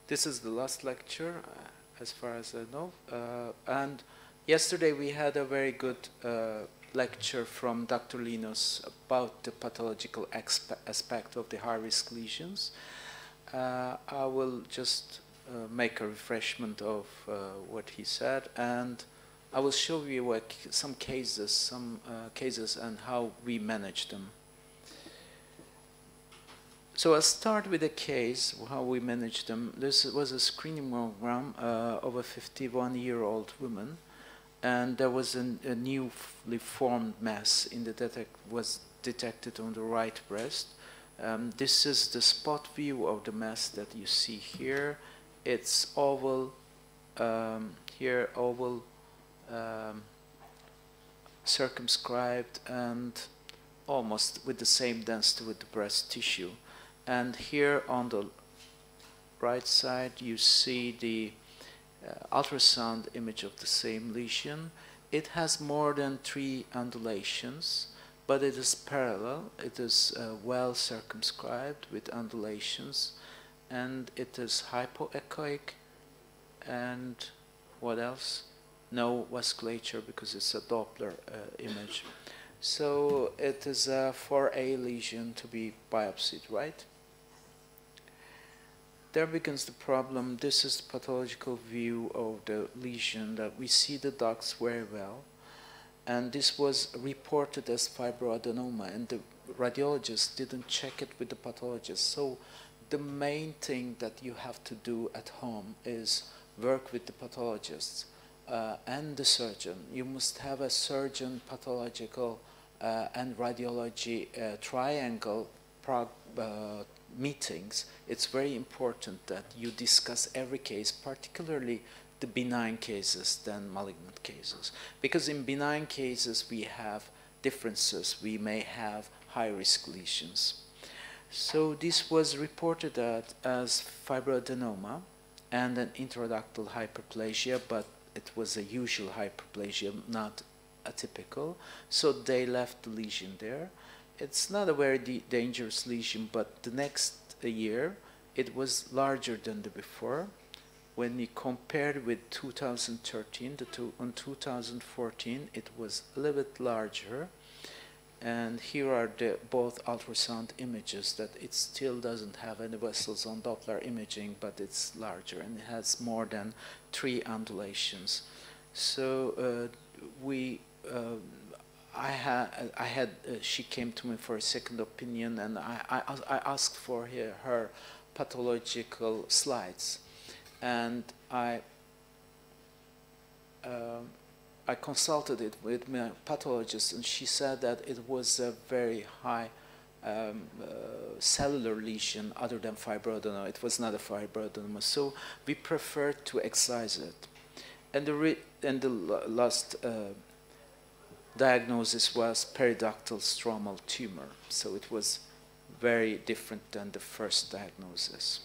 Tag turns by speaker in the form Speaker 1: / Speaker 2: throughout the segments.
Speaker 1: This is the last lecture, as far as I know. And yesterday we had a very good lecture from Dr. Linus about the pathological aspect of the high-risk lesions. I will just make a refreshment of what he said, and I will show you some cases and how we manage them. So I'll start with a case, how we manage them. This was a screening mammogram of a 51-year-old woman, and there was a newly formed mass in the was detected on the right breast. This is the spot view of the mass that you see here. It's oval, here oval, circumscribed, and almost with the same density with the breast tissue. And here on the right side, you see the ultrasound image of the same lesion. It has more than 3 undulations, but it is parallel. It is well circumscribed with undulations, and it is hypoechoic. And what else? No vasculature, because it's a Doppler image. So it is a 4A lesion to be biopsied, right? There begins the problem. This is the pathological view of the lesion, that we see the ducts very well. And this was reported as fibroadenoma, and the radiologist didn't check it with the pathologist. So the main thing that you have to do at home is work with the pathologist and the surgeon. You must have a surgeon, pathological, and radiology triangle meetings. It's very important that you discuss every case, particularly the benign cases than malignant cases. Because in benign cases we have differences. We may have high-risk lesions. So this was reported as fibroadenoma and an intraductal hyperplasia, but it was a usual hyperplasia, not atypical. So they left the lesion there. It's not a very dangerous lesion, but the next year it was larger than the before. When you compared with 2013, on 2014 it was a little bit larger. And here are both ultrasound images that it still doesn't have any vessels on Doppler imaging, but it's larger and it has more than 3 undulations. So she came to me for a second opinion, and I asked for her pathological slides, and I consulted it with my pathologist, and she said that it was a very high cellular lesion other than fibroadenoma. It was not a fibroadenoma, so we preferred to excise it. And the last diagnosis was periductal stromal tumor, so it was very different than the first diagnosis.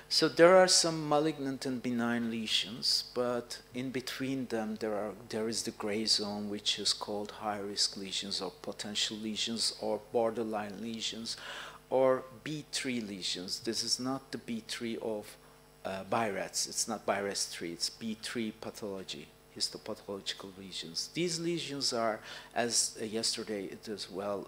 Speaker 1: So there are some malignant and benign lesions, but in between them there is the gray zone, which is called high-risk lesions or potential lesions or borderline lesions or B3 lesions. This is not the B3 of BI-RADS. It's not BI-RADS 3, it's B3 pathology, histopathological lesions. These lesions are, as yesterday it is well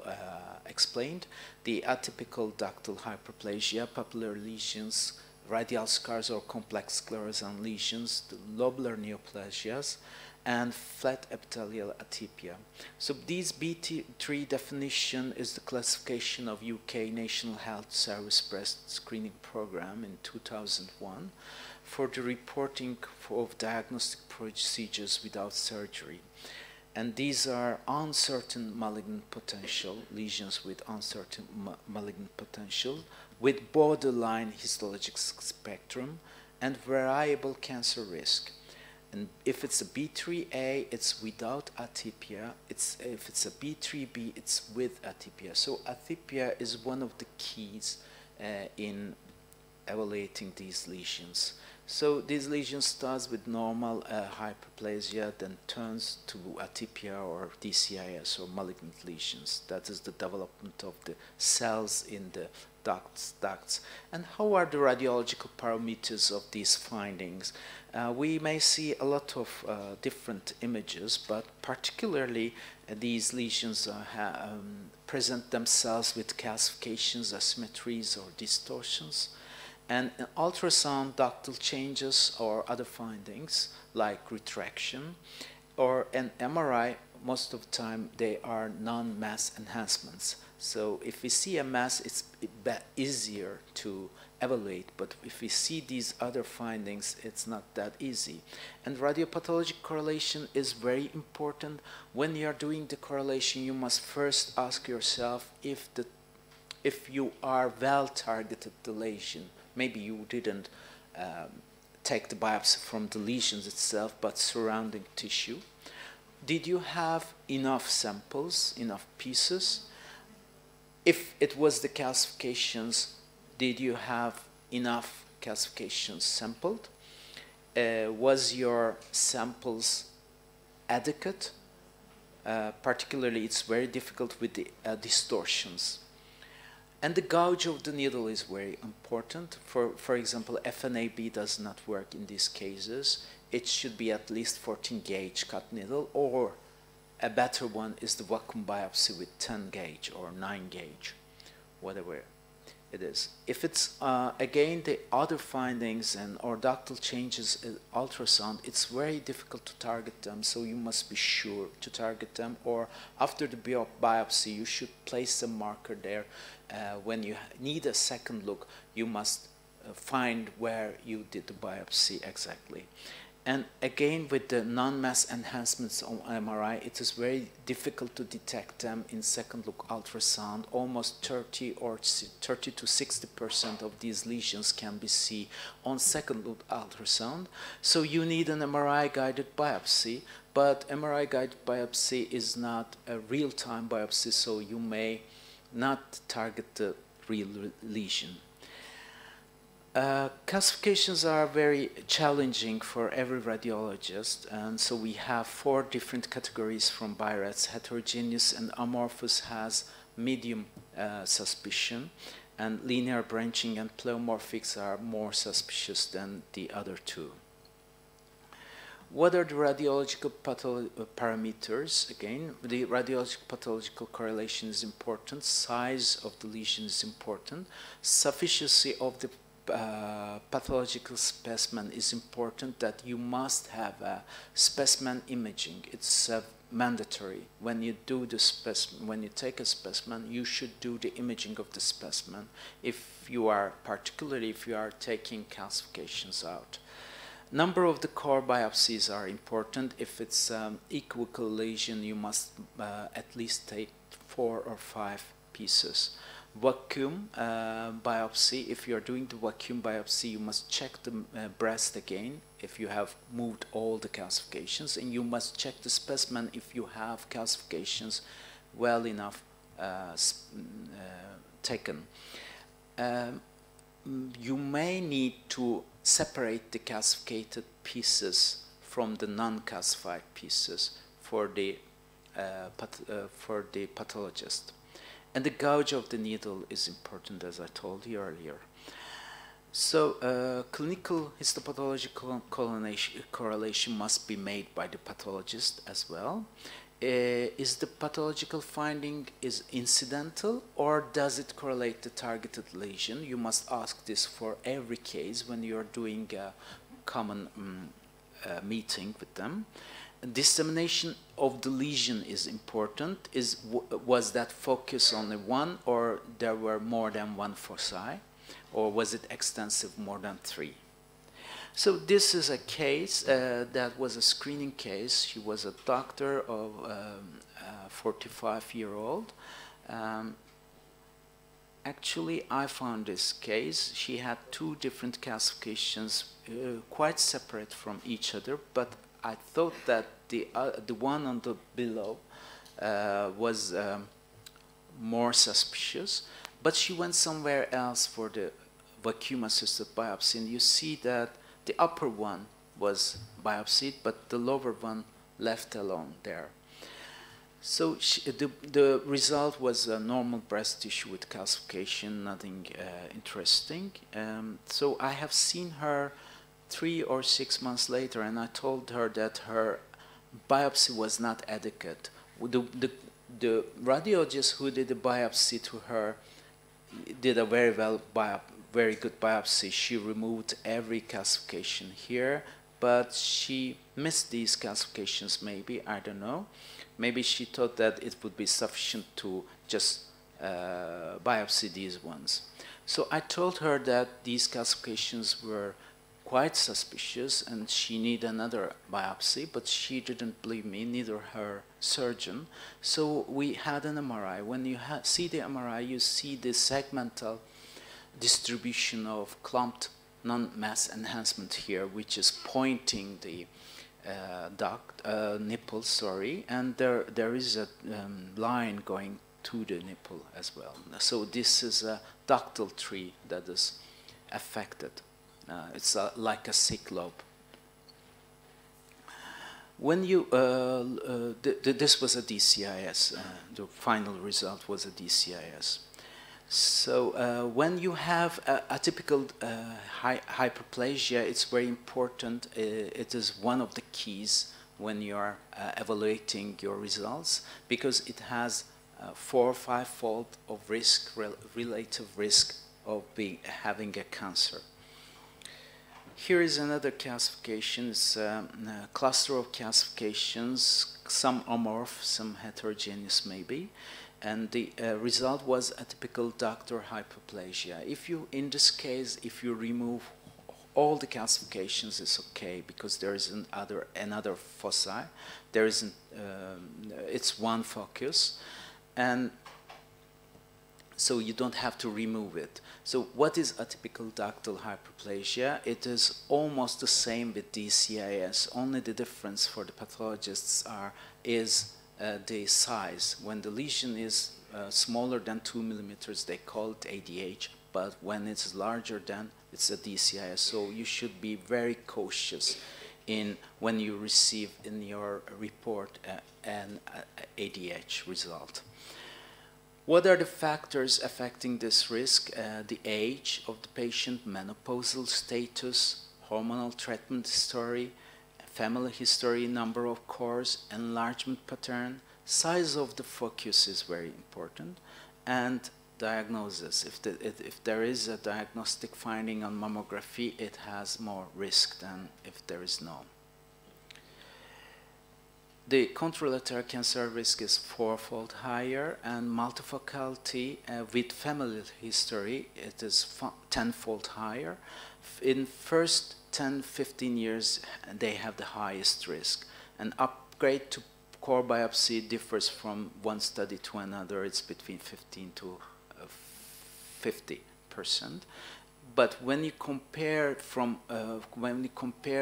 Speaker 1: explained, the atypical ductal hyperplasia, papillary lesions, radial scars or complex sclerosant lesions, the lobular neoplasias, and flat epithelial atypia. So these B3 definition is the classification of UK National Health Service breast screening program in 2001 for the reporting of diagnostic procedures without surgery. And these are uncertain malignant potential, lesions with uncertain malignant potential, with borderline histologic spectrum and variable cancer risk. And if it's a B3A, it's without atypia. If it's a B3B, it's with atypia. So atypia is one of the keys in evaluating these lesions. So these lesions starts with normal hyperplasia, then turns to atypia or DCIS or malignant lesions. That is the development of the cells in the ducts. And how are the radiological parameters of these findings? We may see a lot of different images, but particularly these lesions present themselves with calcifications, asymmetries, or distortions. And in ultrasound, ductal changes or other findings like retraction, or an MRI, most of the time they are non-mass enhancements. So if we see a mass, it's easier to evaluate, but if we see these other findings, it's not that easy. And radiopathologic correlation is very important. When you are doing the correlation, you must first ask yourself if you are well targeted the lesion. Maybe you didn't take the biopsy from the lesions itself, but surrounding tissue. Did you have enough samples, enough pieces? If it was the calcifications, did you have enough calcifications sampled? Was your samples adequate? Particularly, it's very difficult with the distortions. And the gauge of the needle is very important. For example, FNAB does not work in these cases. It should be at least 14 gauge cut needle, or a better one is the vacuum biopsy with 10 gauge or 9 gauge, whatever it is. If it's, again, the other findings and or ductal changes in ultrasound, it's very difficult to target them, so you must be sure to target them, or after the biopsy, you should place a marker there. When you need a second look, you must find where you did the biopsy exactly. And again, with the non-mass enhancements on MRI, it is very difficult to detect them in second look ultrasound. Almost 30 to 60% of these lesions can be seen on second look ultrasound. So you need an MRI guided biopsy, but MRI guided biopsy is not a real-time biopsy, so you may not target the real lesion. Calcifications are very challenging for every radiologist, and so we have 4 different categories from BI-RADS. Heterogeneous and amorphous has medium suspicion, and linear branching and pleomorphics are more suspicious than the other 2. What are the radiological parameters? Again, the radiological pathological correlation is important. Size of the lesion is important. Sufficiency of the pathological specimen is important, that you must have a specimen imaging. It's mandatory. When you do the specimen, when you take a specimen, you should do the imaging of the specimen, particularly if you are taking calcifications out. Number of the core biopsies are important. If it's equivocal lesion, you must at least take 4 or 5 pieces. Vacuum biopsy, if you are doing the vacuum biopsy, you must check the breast again if you have moved all the calcifications, and you must check the specimen if you have calcifications well enough taken. You may need to separate the calcified pieces from the non-calcified pieces for the pathologist. And the gauge of the needle is important, as I told you earlier. So clinical histopathological correlation must be made by the pathologist as well. Is the pathological finding incidental, or does it correlate the targeted lesion? You must ask this for every case when you are doing a common meeting with them. Dissemination of the lesion is important. Was that focus on the one, or there were more than one foci, or was it extensive, more than 3? So this is a case that was a screening case. She was a doctor of 45-year-old. Actually, I found this case. She had 2 different calcifications, quite separate from each other, but I thought that the one on the below was more suspicious, but she went somewhere else for the vacuum-assisted biopsy, and you see that the upper one was biopsied, but the lower one left alone there. So the result was a normal breast tissue with calcification, nothing interesting. So I have seen her 3 or 6 months later, and I told her that her biopsy was not adequate. The radiologist who did the biopsy to her did a very good biopsy. She removed every calcification here, but she missed these calcifications maybe, I don't know. Maybe she thought that it would be sufficient to just biopsy these ones. So I told her that these calcifications were quite suspicious and she needed another biopsy, but she didn't believe me, neither her surgeon. So we had an MRI. When you see the MRI, you see the segmental distribution of clumped non-mass enhancement here, which is pointing the nipple, sorry, and there is a line going to the nipple as well. So this is a ductal tree that is affected. It's like a sick lobe. When you, this was a DCIS, the final result was a DCIS. So when you have atypical hyperplasia, it's very important. It is one of the keys when you are evaluating your results, because it has 4 or 5-fold of risk, relative risk of having a cancer. Here is another calcification. It's a cluster of calcifications, some amorph, some heterogeneous maybe. And the result was atypical ductal hyperplasia. If you, in this case, if you remove all the calcifications, it's okay, because there is another foci. There isn't. It's one focus, and so you don't have to remove it. So what is atypical ductal hyperplasia? It is almost the same with DCIS. Only the difference for the pathologists is the size. When the lesion is smaller than 2 millimeters, they call it ADH, but when it's larger than, it's a DCIS. So you should be very cautious when you receive in your report an ADH result. What are the factors affecting this risk? The age of the patient, menopausal status, hormonal treatment history, family history, number of cores, enlargement pattern, size of the focus is very important, and diagnosis. If there is a diagnostic finding on mammography, it has more risk than if there is no. The contralateral cancer risk is 4-fold higher, and multifocality with family history, it is 10-fold higher. In first 10-15 years, they have the highest risk. An upgrade to core biopsy differs from one study to another. It's between 15 to 50%. But when you compare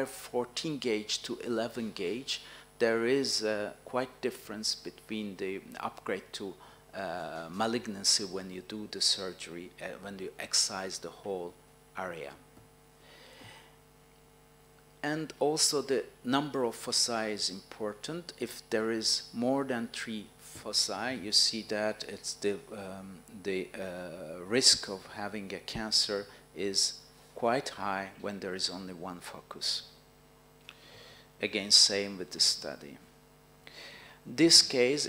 Speaker 1: 14 gauge to 11 gauge, there is quite difference between the upgrade to malignancy when you do the surgery, when you excise the whole area. And also the number of foci is important. If there is more than 3 foci, you see that it's the risk of having a cancer is quite high when there is only one focus. Again, same with the study. In this case,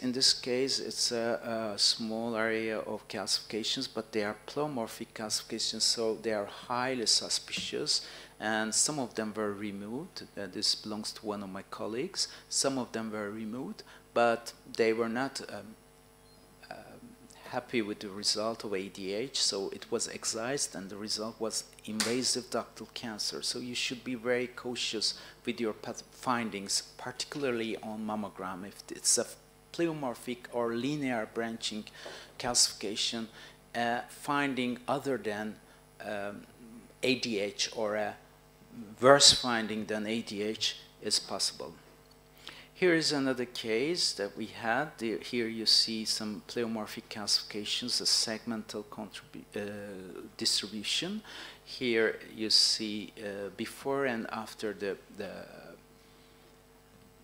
Speaker 1: it's a small area of calcifications, but they are pleomorphic calcifications, so they are highly suspicious, and some of them were removed. This belongs to one of my colleagues. Some of them were removed, but they were not happy with the result of ADH, so it was excised, and the result was invasive ductal cancer. So you should be very cautious with your findings, particularly on mammogram. If it's a pleomorphic or linear branching calcification, finding other than ADH or a worse finding than ADH is possible. Here is another case that we had. Here you see some pleomorphic calcifications, a segmental distribution. Here you see before and after the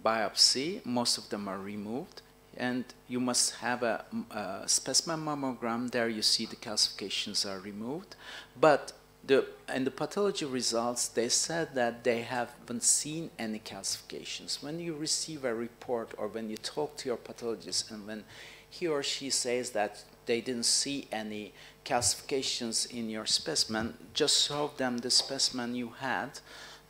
Speaker 1: biopsy. Most of them are removed. and you must have a specimen mammogram. There you see the calcifications are removed, but in the pathology results, they said that they haven't seen any calcifications. When you receive a report or when you talk to your pathologist and when he or she says that they didn't see any calcifications in your specimen, just show them the specimen you had,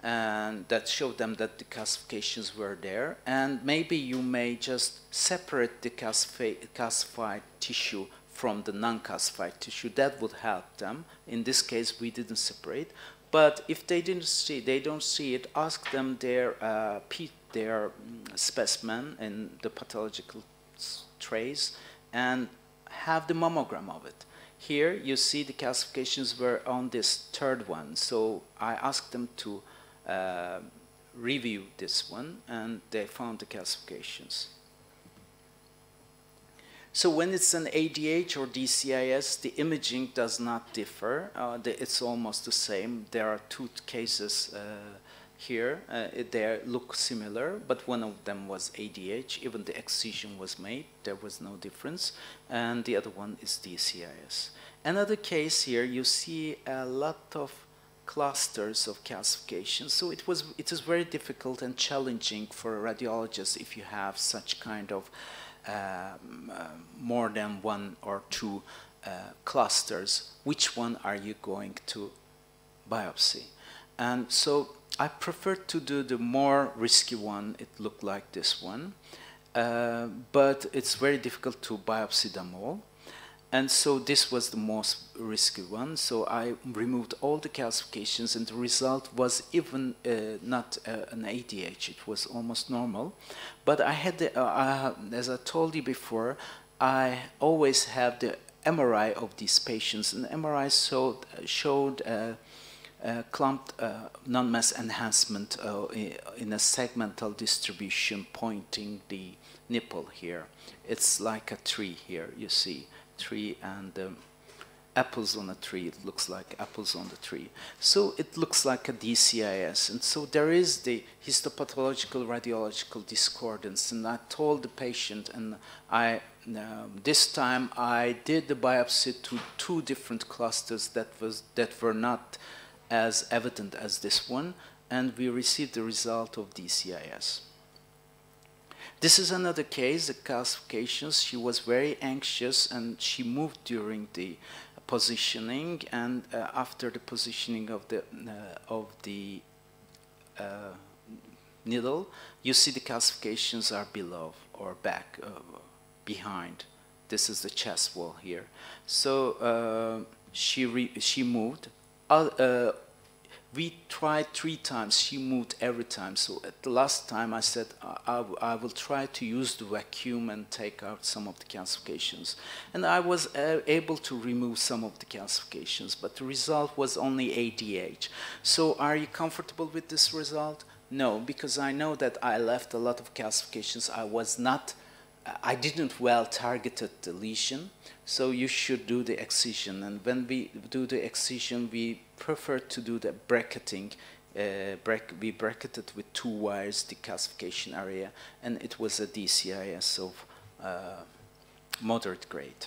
Speaker 1: and that showed them that the calcifications were there, and maybe you may just separate the calcified tissue from the non-calcified tissue. That would help them. In this case, we didn't separate. But if they don't see it, ask them their specimen in the pathological trays and have the mammogram of it. Here you see the calcifications were on this third one. So I asked them to review this one, and they found the calcifications. So when it's an ADH or DCIS, the imaging does not differ. It's almost the same. There are two cases here. They look similar, but one of them was ADH. Even the excision was made. There was no difference. And the other one is DCIS. Another case here, you see a lot of clusters of calcification. So it is very difficult and challenging for a radiologist if you have such kind of more than one or two clusters. Which one are you going to biopsy? And so I prefer to do the more risky one. It looked like this one, but it's very difficult to biopsy them all. And so this was the most risky one. So I removed all the calcifications, and the result was even not an ADH. It was almost normal. But I had, as I told you before, I always have the MRI of these patients. And MRI showed clumped non-mass enhancement in a segmental distribution pointing the nipple here. It's like a tree here, you see. Tree and apples on a tree. It looks like apples on the tree. So it looks like a DCIS. And so there is the histopathological radiological discordance. And I told the patient, and this time I did the biopsy to two different clusters that were not as evident as this one, and we received the result of DCIS. This is another case, the calcifications. She was very anxious, and she moved during the positioning, and after the positioning of the needle, you see the calcifications are below or back, behind. This is the chest wall here. So she moved. We tried 3 times. She moved every time. So at the last time, I said, I will try to use the vacuum and take out some of the calcifications. And I was able to remove some of the calcifications, but the result was only ADH. So are you comfortable with this result? No, because I know that I left a lot of calcifications. I didn't well targeted the lesion. So you should do the excision. And when we do the excision, we prefer to do the bracketing. We bracketed with 2 wires the calcification area, and it was a DCIS of moderate grade.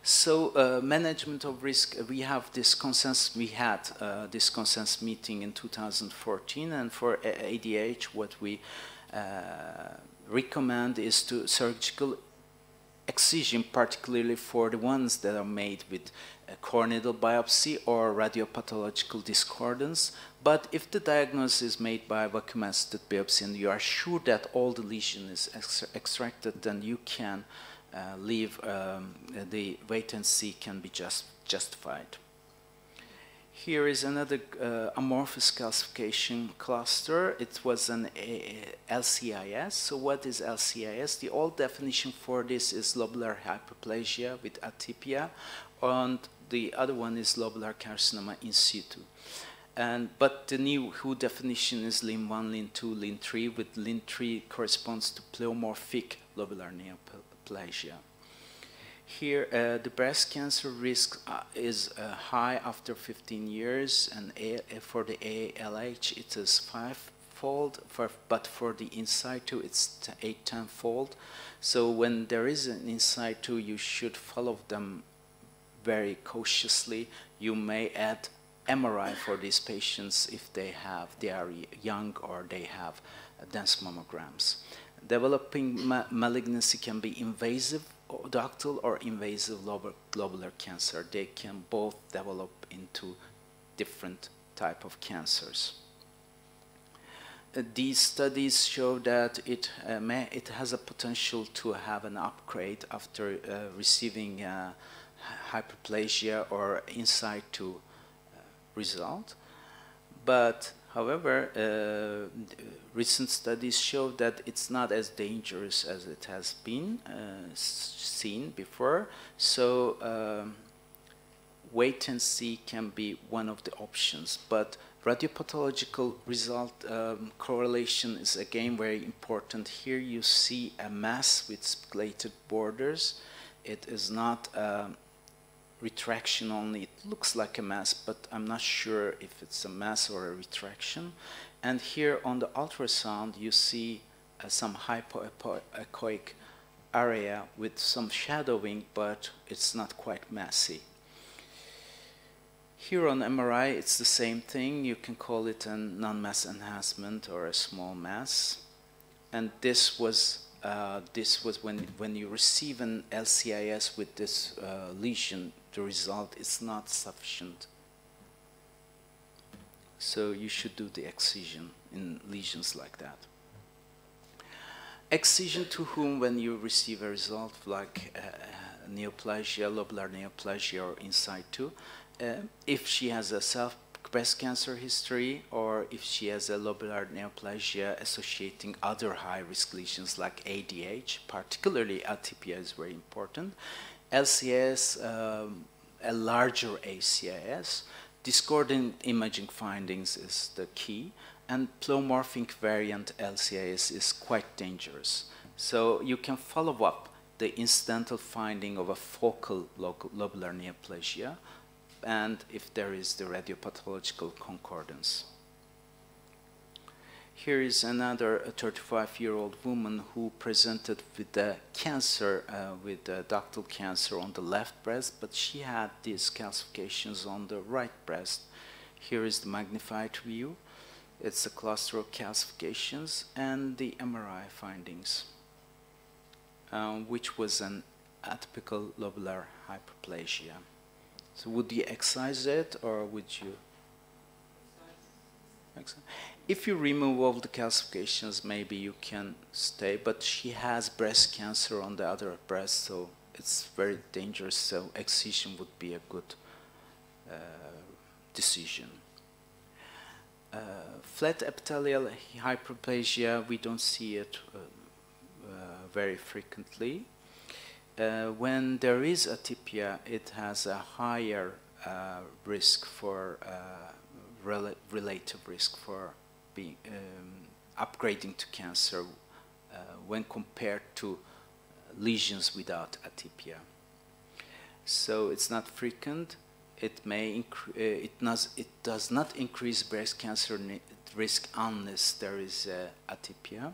Speaker 1: So management of risk, we have this consensus. We had this consensus meeting in 2014, and for ADH, what we recommend is to surgical excision, particularly for the ones that are made with core needle biopsy or radiopathological discordance. But if the diagnosis is made by vacuum-assisted biopsy and you are sure that all the lesion is extracted, then you can leave, the wait and see can be justified. Here is another amorphous calcification cluster. It was an LCIS. So what is LCIS? The old definition for this is lobular hyperplasia with atypia, and the other one is lobular carcinoma in situ. But the new WHO definition is LIN 1, LIN 2, LIN 3, with LIN 3 corresponds to pleomorphic lobular neoplasia. Here, the breast cancer risk is high after 15 years, and for the ALH, it is 10-fold, but for the in situ it's 8-10-fold. So when there is an in situ, you should follow them very cautiously. You may add MRI for these patients if they are young or they have dense mammograms. Developing malignancy can be invasive ductal or invasive globular cancer. They can both develop into different type of cancers. These studies show that it has a potential to have an upgrade after receiving hyperplasia or in situ result. But however, recent studies show that it's not as dangerous as it has been seen before. So wait and see can be one of the options. But radiopathological result correlation is again very important. Here you see a mass with spiculated borders. It is not retraction only. It looks like a mass, but I'm not sure if it's a mass or a retraction. And here on the ultrasound, you see some hypoechoic area with some shadowing, but it's not quite massy. Here on MRI, it's the same thing. You can call it a non-mass enhancement or a small mass. And this was when you receive an LCIS with this lesion, the result is not sufficient. So you should do the excision in lesions like that. Excision to whom when you receive a result like neoplasia, lobular neoplasia or in situ, if she has a breast cancer history or if she has a lobular neoplasia associating other high-risk lesions like ADH, particularly atypia is very important. LCIS, a larger ACIS, discordant imaging findings is the key, and pleomorphic variant LCIS is quite dangerous. So you can follow up the incidental finding of a focal lobular neoplasia, and if there is the radiopathological concordance. Here is another 35-year-old woman who presented with the cancer, with ductal cancer on the left breast, but she had these calcifications on the right breast. Here is the magnified view. It's a cluster of calcifications and the MRI findings, which was an atypical lobular hyperplasia. So would you excise it, or would you? If you remove all the calcifications, maybe you can stay, but she has breast cancer on the other breast, so it's very dangerous, so excision would be a good decision. Flat epithelial hyperplasia, we don't see it very frequently. When there is atypia, it has a higher risk for relative risk for being upgrading to cancer when compared to lesions without atypia. So it's not frequent. It may it does not increase breast cancer risk unless there is atypia.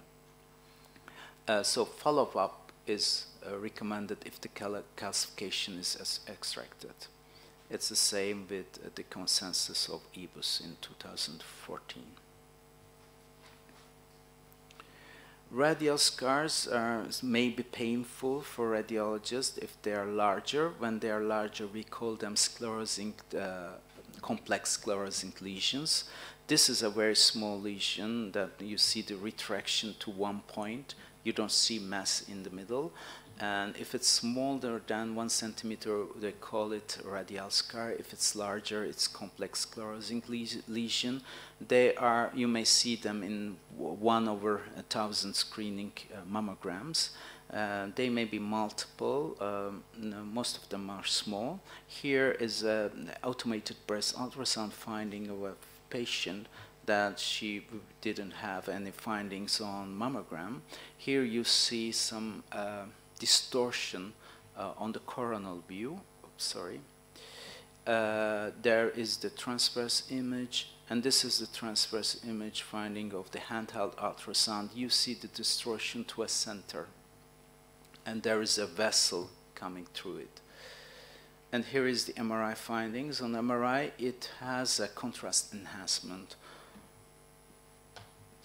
Speaker 1: So follow-up is recommended if the calcification is extracted. It's the same with the consensus of IBUS in 2014. Radial scars may be painful for radiologists if they are larger. When they are larger, we call them sclerosing, complex sclerosing lesions. This is a very small lesion that you see the retraction to one point. You don't see mass in the middle. And if it's smaller than 1 centimeter, they call it radial scar. If it's larger, it's complex sclerosing lesion. They are, you may see them in 1/1000 screening mammograms. They may be multiple. Most of them are small. Here is an automated breast ultrasound finding of a patient that she didn't have any findings on mammogram. Here you see some distortion on the coronal view. Oops, sorry. There is the transverse image, and this is the transverse image finding of the handheld ultrasound. You see the distortion to a center, and there is a vessel coming through it. And here is the MRI findings. On MRI, it has a contrast enhancement.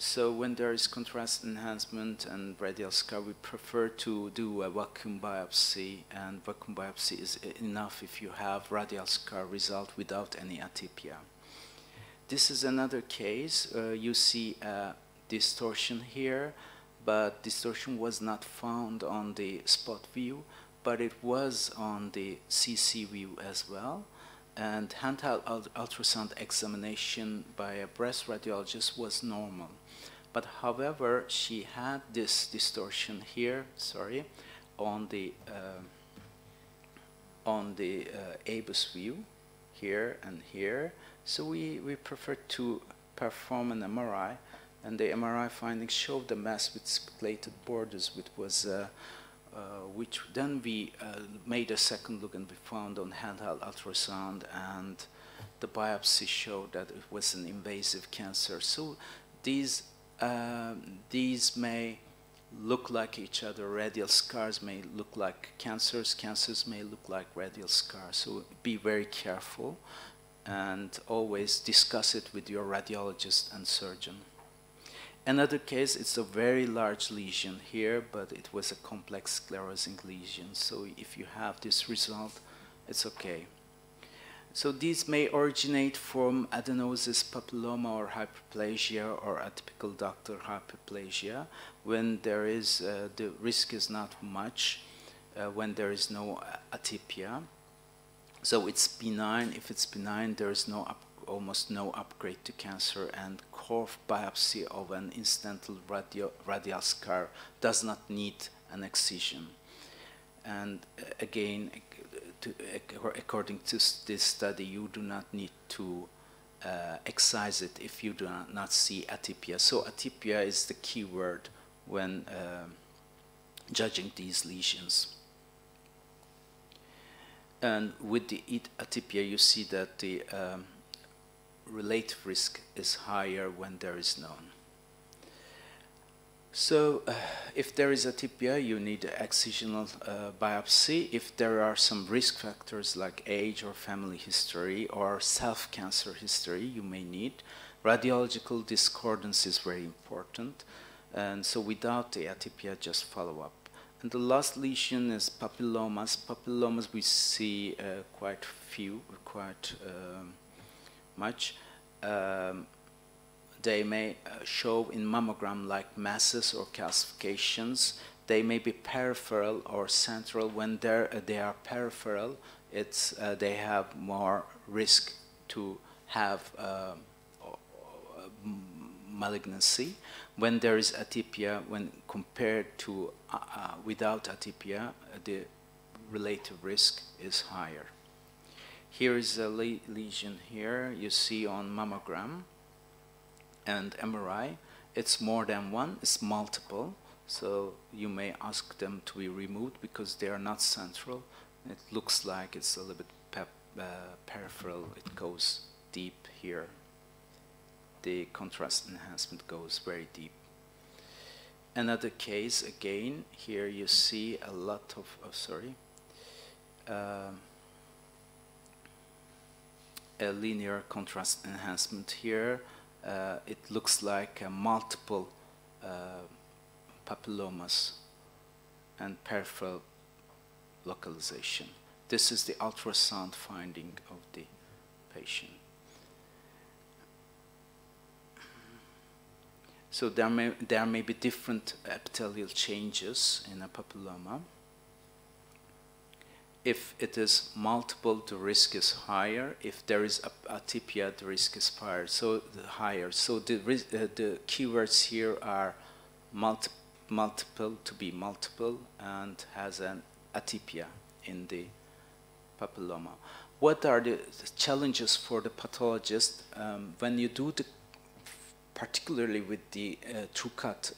Speaker 1: So when there is contrast enhancement and radial scar, we prefer to do a vacuum biopsy, and vacuum biopsy is enough if you have radial scar result without any atypia. This is another case. You see a distortion here, but distortion was not found on the spot view, but it was on the CC view as well. And handheld ultrasound examination by a breast radiologist was normal. But however, she had this distortion here, on the IBUS view, here and here. So we prefer to perform an MRI, and the MRI findings showed the mass with speculated borders, which then we made a second look, and we found on handheld ultrasound, and the biopsy showed that it was an invasive cancer. So these may look like each other. Radial scars may look like cancers. Cancers may look like radial scars. So be very careful, and always discuss it with your radiologist and surgeon. Another case, it's a very large lesion here, but it was a complex sclerosing lesion. So if you have this result, it's okay. So these may originate from adenosis papilloma or hyperplasia or atypical ductal hyperplasia when there is, the risk is not much, when there is no atypia. So it's benign. If it's benign, there is almost no upgrade to cancer, and core biopsy of an incidental radial scar does not need an excision. And again, according to this study, you do not need to excise it if you do not see atypia. So atypia is the key word when judging these lesions. And with the atypia, you see that the relative risk is higher when there is none. So if there is atypia, you need excisional biopsy. If there are some risk factors like age or family history or self-cancer history, you may need. Radiological discordance is very important. And so without the atypia, just follow up. And the last lesion is papillomas. Papillomas we see quite much. They may show in mammogram like masses or calcifications. They may be peripheral or central. When they are peripheral, they have more risk to have malignancy. When there is atypia, when compared to without atypia, the relative risk is higher. Here is a lesion here you see on mammogram and MRI. It's more than one, it's multiple. So you may ask them to be removed because they are not central. It looks like it's a little bit peripheral. It goes deep here. The contrast enhancement goes very deep. Another case, again, here you see a lot of, a linear contrast enhancement here. It looks like multiple papillomas and peripheral localization. This is the ultrasound finding of the patient. So there may be different epithelial changes in a papilloma. If it is multiple, the risk is higher. If there is atypia, the risk is higher. So the keywords here are multiple to be multiple and has an atypia in the papilloma. What are the challenges for the pathologist when you do the, particularly with the TrueCut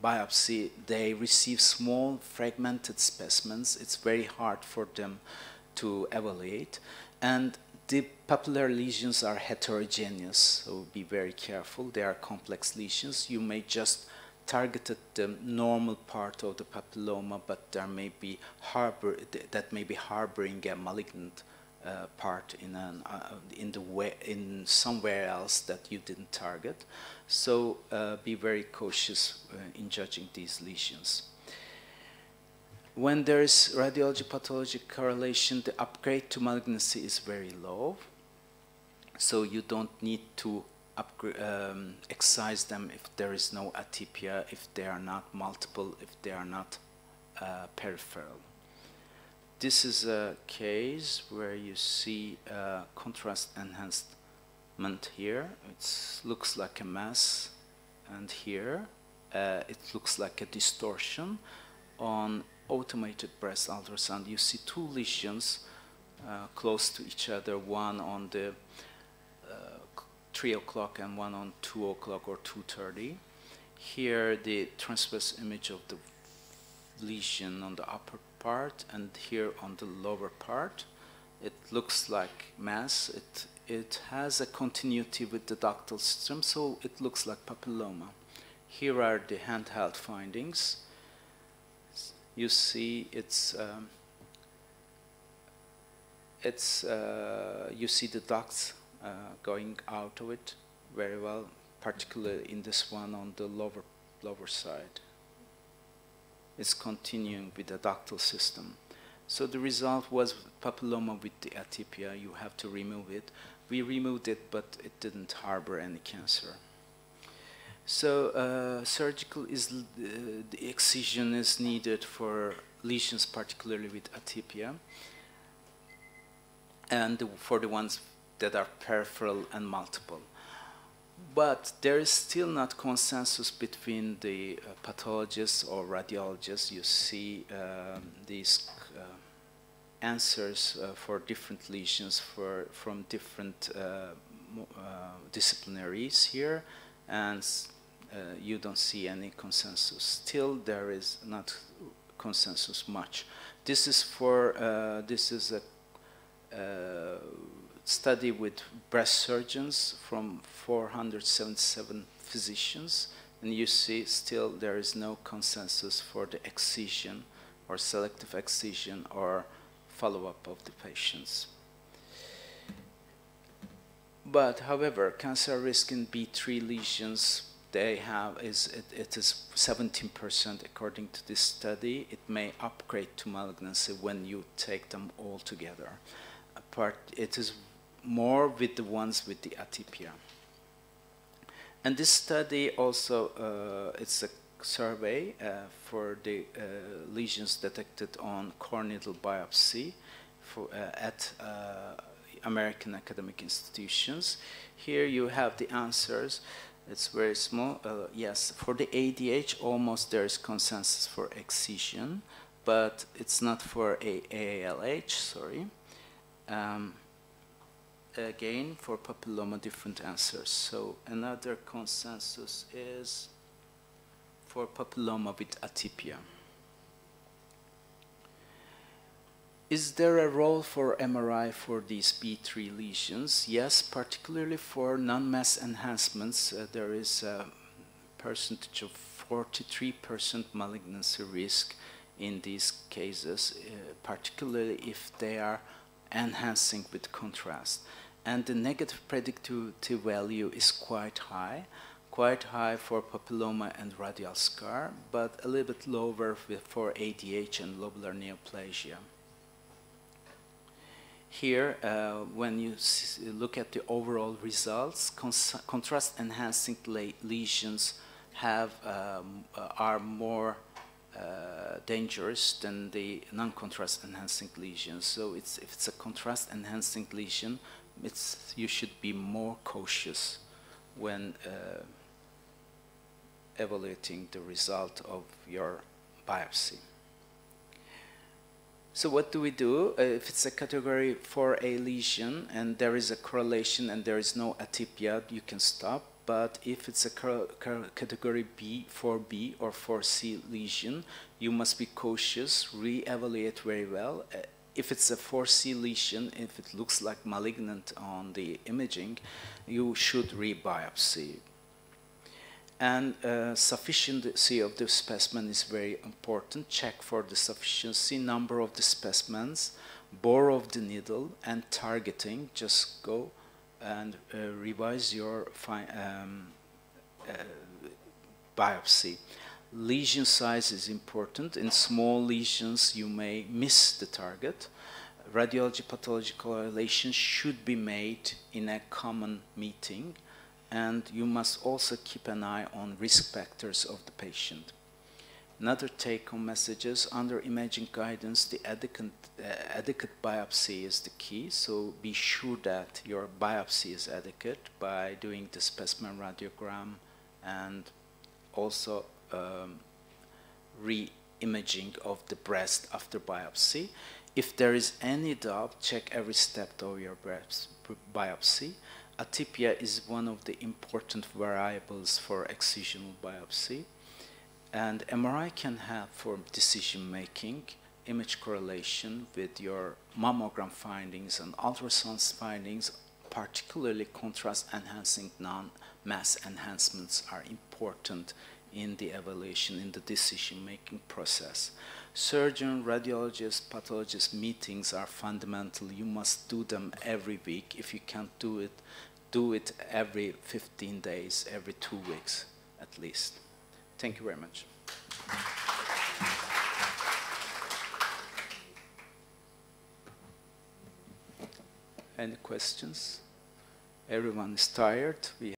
Speaker 1: biopsy, they receive small fragmented specimens. It's very hard for them to evaluate. And the papillary lesions are heterogeneous, so be very careful. They are complex lesions. You may just target at the normal part of the papilloma, but there may be harboring a malignant part in somewhere else that you didn't target. So be very cautious in judging these lesions. When there is radiology pathology correlation, the upgrade to malignancy is very low. So you don't need to excise them if there is no atypia, if they are not multiple, if they are not peripheral. This is a case where you see contrast enhancement here. It looks like a mass, and here it looks like a distortion. On automated breast ultrasound, you see two lesions close to each other, one on the 3 o'clock and one on 2 o'clock or 2:30. Here the transverse image of the lesion on the upper part, and here on the lower part. It looks like mass. It has a continuity with the ductal system, so it looks like papilloma. Here are the handheld findings. You see you see the ducts going out of it very well, particularly in this one on the lower side. It's continuing with the ductal system. So the result was papilloma with the atypia. You have to remove it. We removed it, but it didn't harbor any cancer. So surgical the excision is needed for lesions, particularly with atypia, and for the ones that are peripheral and multiple. But there is still not consensus between the pathologists or radiologists. You see these answers for different lesions from different disciplinaries here, and you don't see any consensus. Still, there is not consensus much. This is a study with breast surgeons from 477 physicians, and you see still there is no consensus for the excision or selective excision or follow-up of the patients. But however, cancer risk in B3 lesions it is 17% according to this study. It may upgrade to malignancy when you take them all together. It is more with the ones with the atypia. And this study also, it's a survey for the lesions detected on core needle biopsy at American academic institutions. Here you have the answers. It's very small. Yes, for the ADH, almost there is consensus for excision, but it's not for AALH, sorry. Again, for papilloma, different answers. So another consensus is for papilloma with atypia. Is there a role for MRI for these B3 lesions? Yes, particularly for non-mass enhancements, there is a percentage of 43% malignancy risk in these cases, particularly if they are enhancing with contrast. And the negative predictive value is quite high for papilloma and radial scar, but a little bit lower for ADH and lobular neoplasia. Here, when you look at the overall results, contrast-enhancing lesions are more dangerous than the non-contrast-enhancing lesions. So if it's a contrast-enhancing lesion, you should be more cautious when evaluating the result of your biopsy. So what do we do? If it's a category 4A lesion and there is a correlation and there is no atypia, you can stop. But if it's a category B, 4B or 4C lesion, you must be cautious, re-evaluate very well. if it's a 4C lesion, if it looks like malignant on the imaging, you should re-biopsy. And sufficiency of the specimen is very important. Check for the sufficiency, number of the specimens, bore of the needle, and targeting. Just go and revise your biopsy. Lesion size is important. In small lesions, you may miss the target. Radiology pathological correlation should be made in a common meeting, and you must also keep an eye on risk factors of the patient. Another take-home messages: under imaging guidance, the adequate biopsy is the key, so be sure that your biopsy is adequate by doing the specimen radiogram and also re-imaging of the breast after biopsy. If there is any doubt, check every step of your biopsy. Atypia is one of the important variables for excisional biopsy. And MRI can help for decision making, image correlation with your mammogram findings and ultrasound findings, particularly contrast enhancing non-mass enhancements are important in the evaluation, in the decision making process. Surgeon, radiologist, pathologist meetings are fundamental. You must do them every week. If you can't do it every 15 days, every 2 weeks at least. Thank you very much. Any questions? Everyone is tired.